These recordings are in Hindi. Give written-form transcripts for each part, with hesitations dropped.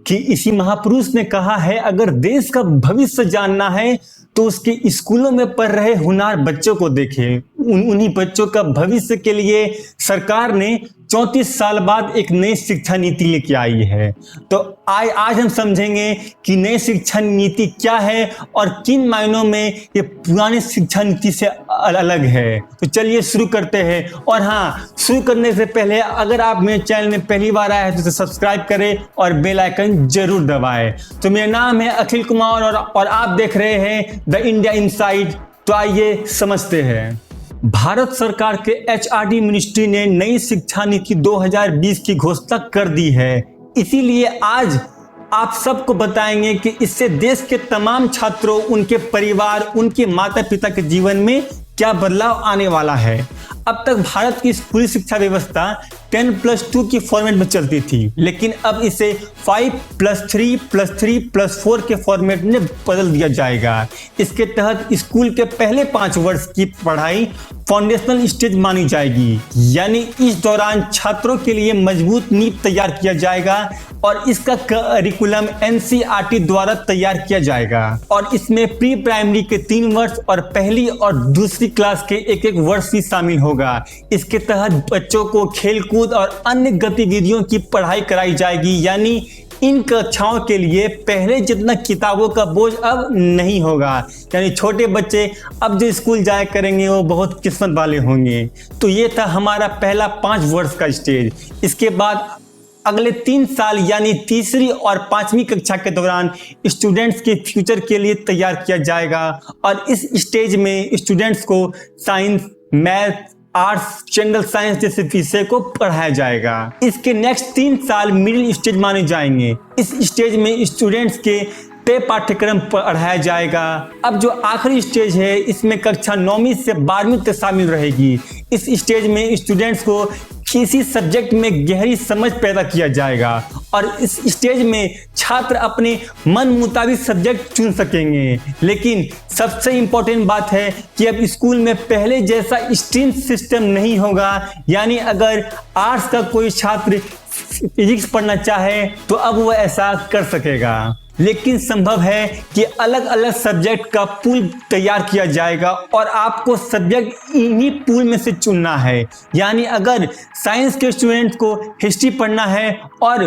कि इसी महापुरुष ने कहा है, अगर देश का भविष्य जानना है तो उसके स्कूलों में पढ़ रहे होनहार बच्चों को देखें। उन्हीं बच्चों का भविष्य के लिए सरकार ने 34 साल बाद एक नई शिक्षा नीति लेके आई है। तो आज हम समझेंगे कि नई शिक्षा नीति क्या है और किन मायनों में ये पुरानी शिक्षा नीति से अलग है। तो चलिए शुरू करते हैं। और हाँ, शुरू करने से पहले अगर आप मेरे चैनल में पहली बार आए हैं तो सब्सक्राइब करें और बेल आइकन जरूर दबाएं। तो मेरा नाम है अखिल कुमार और आप देख रहे हैं द इंडिया इनसाइड। तो आइए समझते हैं। भारत सरकार के एचआरडी मिनिस्ट्री ने नई शिक्षा नीति 2020 की घोषणा कर दी है। इसीलिए आज आप सबको बताएंगे कि इससे देश के तमाम छात्रों, उनके परिवार, उनके माता पिता के जीवन में क्या बदलाव आने वाला है। अब तक भारत की पूरी शिक्षा व्यवस्था 10+2 की फॉर्मेट में चलती थी, लेकिन अब इसे 5+3+3+4 के फॉर्मेट में बदल दिया जाएगा। इसके तहत स्कूल के पहले 5 वर्ष की पढ़ाई फाउंडेशनल स्टेज मानी जाएगी, यानी इस दौरान छात्रों के लिए मजबूत नींव तैयार किया जाएगा और इसका करिकुलम एनसीईआरटी द्वारा तैयार किया जाएगा। और इसमें प्री प्राइमरी के 3 वर्ष और पहली और दूसरी क्लास के 1-1 वर्ष भी शामिल होगा। इसके तहत बच्चों को खेलकूद और अन्य गतिविधियों की पढ़ाई कराई जाएगी, यानी इन कक्षाओं के लिए पहले जितना किताबों का बोझ अब नहीं होगा। यानी छोटे बच्चे अब जो स्कूल जाया करेंगे वो बहुत किस्मत वाले होंगे। तो ये था हमारा पहला 5 वर्ष का स्टेज। इसके बाद अगले 3 साल यानी तीसरी और 5वीं कक्षा के दौरान स्टूडेंट्स के फ्यूचर के लिए तैयार किया जाएगा और इस स्टेज में स्टूडेंट्स को science, math, arts, general science जैसे विषय को पढ़ाया जाएगा। इसके नेक्स्ट 3 साल मिडिल स्टेज माने जाएंगे। इस स्टेज में स्टूडेंट्स के तय पाठ्यक्रम पढ़ाया जाएगा। अब जो आखिरी स्टेज है, इसमें कक्षा 9वीं से 12वीं तक शामिल रहेगी। इस स्टेज में स्टूडेंट्स को किसी सब्जेक्ट में गहरी समझ पैदा किया जाएगा और इस स्टेज में छात्र अपने मन मुताबिक सब्जेक्ट चुन सकेंगे। लेकिन सबसे इम्पोर्टेंट बात है कि अब स्कूल में पहले जैसा स्ट्रीम सिस्टम नहीं होगा, यानी अगर आर्ट्स का कोई छात्र फिजिक्स पढ़ना चाहे तो अब वह ऐसा कर सकेगा। लेकिन संभव है कि अलग अलग सब्जेक्ट का पूल तैयार किया जाएगा और आपको सब्जेक्ट इन्हीं पूल में से चुनना है। यानी अगर साइंस के स्टूडेंट को हिस्ट्री पढ़ना है और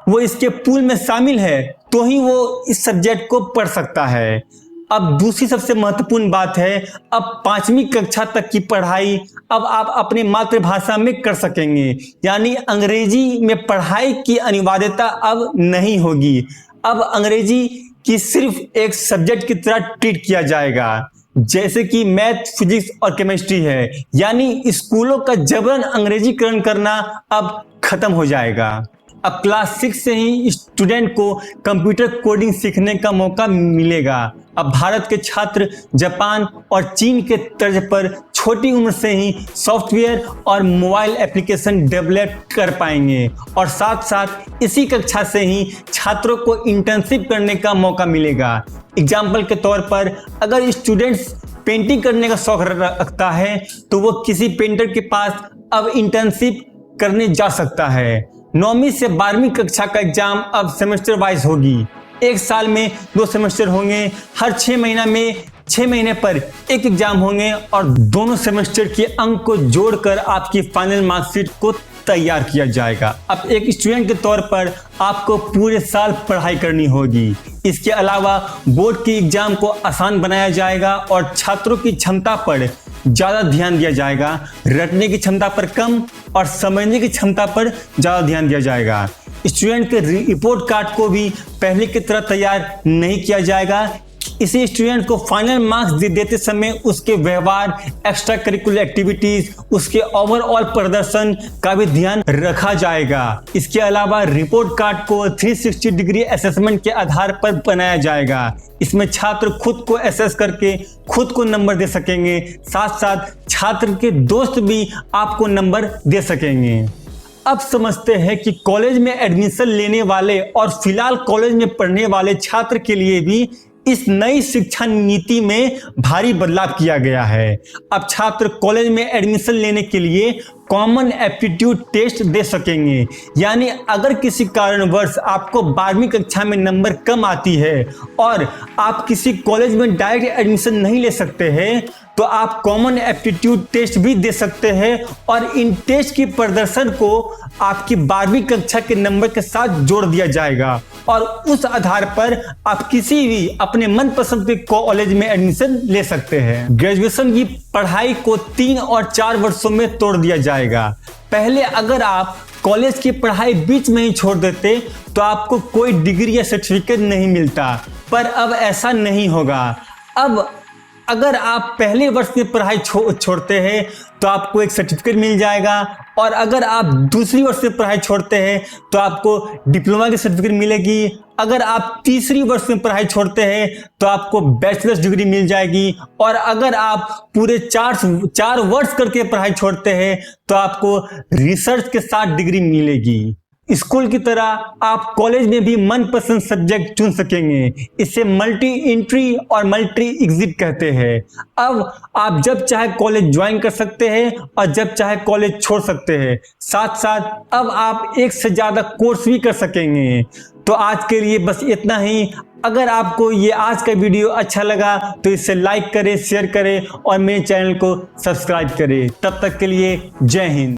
वो इसके पूल में शामिल है तो ही वो इस सब्जेक्ट को पढ़ सकता है। अब दूसरी सबसे महत्वपूर्ण बात है, अब 5वीं कक्षा तक की पढ़ाई अब आप अपने मातृभाषा में कर सकेंगे, यानी अंग्रेजी में पढ़ाई की अनिवार्यता अब नहीं होगी। अब अंग्रेजी की सिर्फ एक सब्जेक्ट की तरह ट्रीट किया जाएगा, जैसे कि मैथ, फिजिक्स और केमिस्ट्री है। यानी स्कूलों का जबरन अंग्रेजीकरण करना अब खत्म हो जाएगा। अब क्लास 6 से ही स्टूडेंट को कंप्यूटर कोडिंग सीखने का मौका मिलेगा। अब भारत के छात्र जापान और चीन के तर्ज पर छोटी उम्र से ही सॉफ्टवेयर और मोबाइल एप्लीकेशन डेवलप कर पाएंगे और साथ साथ इसी कक्षा से ही छात्रों को इंटर्नशिप करने का मौका मिलेगा। एग्जाम्पल के तौर पर अगर स्टूडेंट्स पेंटिंग करने का शौक रखता है तो वो किसी पेंटर के पास अब इंटर्नशिप करने जा सकता है। 9वीं से 12वीं कक्षा का एग्जाम अब सेमेस्टर वाइज होगी। 1 साल में 2 सेमेस्टर होंगे। हर 6 महीने पर एक एग्जाम होंगे और दोनों सेमेस्टर के अंक को जोड़कर आपकी फाइनल मार्कशीट को तैयार किया जाएगा। अब एक स्टूडेंट के तौर पर आपको पूरे साल पढ़ाई करनी होगी। इसके अलावा बोर्ड के एग्जाम को आसान बनाया जाएगा और छात्रों की क्षमता पर ज़्यादा ध्यान दिया जाएगा। रटने की क्षमता पर कम और समझने की क्षमता पर ज़्यादा ध्यान दिया जाएगा। स्टूडेंट के रिपोर्ट कार्ड को भी पहले की तरह तैयार नहीं किया जाएगा। इसी स्टूडेंट को फाइनल मार्क्स देते समय उसके व्यवहार, एक्स्ट्रा करिकुलर एक्टिविटीज, उसके ओवरऑल प्रदर्शन का भी ध्यान रखा जाएगा। इसके अलावा रिपोर्ट कार्ड को 360 डिग्री असेसमेंट के आधार पर बनाया जाएगा। इसमें छात्र खुद को असेस करके खुद को नंबर दे सकेंगे, साथ साथ छात्र के दोस्त भी आपको नंबर दे सकेंगे। अब समझते हैं कि कॉलेज में एडमिशन लेने वाले और फिलहाल कॉलेज में पढ़ने वाले छात्र के लिए भी इस नई शिक्षा नीति में भारी बदलाव किया गया है। अब छात्र कॉलेज में एडमिशन लेने के लिए कॉमन एप्टीट्यूड टेस्ट दे सकेंगे। यानी अगर किसी कारणवश आपको 12वीं कक्षा में नंबर कम आती है और आप किसी कॉलेज में डायरेक्ट एडमिशन नहीं ले सकते हैं तो आप कॉमन एप्टीट्यूड टेस्ट भी दे सकते हैं और इन टेस्ट की प्रदर्शन को आपकी 12वीं कक्षा के नंबर के साथ जोड़ दिया जाएगा और उस आधार पर आप किसी भी अपने मनपसंद के कॉलेज में एडमिशन ले सकते हैं। ग्रेजुएशन की पढ़ाई को 3 और 4 वर्षों में तोड़ दिया जाएगा। पहले अगर आप कॉलेज की पढ़ाई बीच में ही छोड़ देते तो आपको कोई डिग्री या सर्टिफिकेट नहीं मिलता, पर अब ऐसा नहीं होगा। अब अगर आप पहले वर्ष में पढ़ाई छोड़ते हैं तो आपको एक सर्टिफिकेट मिल जाएगा और अगर आप दूसरी वर्ष में पढ़ाई छोड़ते हैं तो आपको डिप्लोमा की सर्टिफिकेट मिलेगी। अगर आप तीसरी वर्ष में पढ़ाई छोड़ते हैं तो आपको बैचलर्स डिग्री मिल जाएगी और अगर आप पूरे 4 वर्ष करके पढ़ाई छोड़ते हैं तो आपको रिसर्च के साथ डिग्री मिलेगी। स्कूल की तरह आप कॉलेज में भी मनपसंद सब्जेक्ट चुन सकेंगे। इसे मल्टी एंट्री और मल्टी एग्जिट कहते हैं। अब आप जब चाहे कॉलेज ज्वाइन कर सकते हैं और जब चाहे कॉलेज छोड़ सकते हैं। साथ साथ अब आप एक से ज्यादा कोर्स भी कर सकेंगे। तो आज के लिए बस इतना ही। अगर आपको ये आज का वीडियो अच्छा लगा तो इसे लाइक करें, शेयर करें और मेरे चैनल को सब्सक्राइब करें। तब तक के लिए जय हिंद।